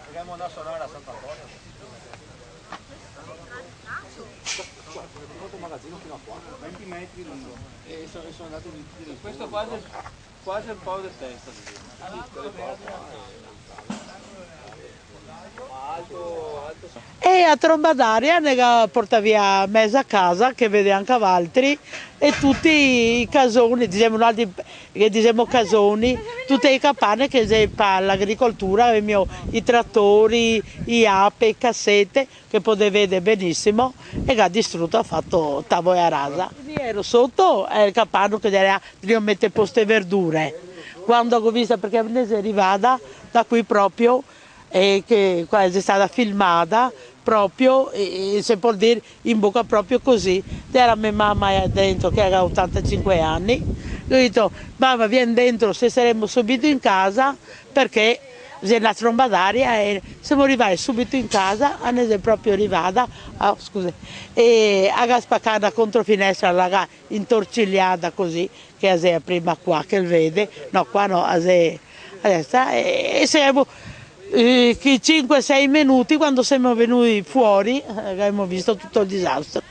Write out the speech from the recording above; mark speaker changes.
Speaker 1: Dobbiamo andare a suonare a Sant'Antonio. Quanto magazzino fino a qua? 20 metri lungo. E sono andati di questo quasi il po' di testa.
Speaker 2: E a tromba d'aria ne porta via mezza casa, che vede anche altri, e tutti i casoni, diciamo casoni, tutte le capanne che fa l'agricoltura, i trattori, i ape, i cassette, che potete vedere benissimo, e che ha distrutto, ha fatto tavola a rasa. Quindi ero sotto il capanno che devo mettere poste verdure. Quando ho visto, perché ne è arrivata da qui proprio, e che qua è stata filmata proprio, e se può dire in bocca proprio così. Era mia mamma dentro che aveva 85 anni, io ho detto mamma vieni dentro se saremmo subito in casa, perché c'è una tromba d'aria e siamo arrivati subito in casa, è proprio arrivata, e ha spaccato contro finestra, l'ha intorcigliata così, che è prima qua che vede, no qua no, a destra, e siamo 5-6 minuti quando siamo venuti fuori, abbiamo visto tutto il disastro.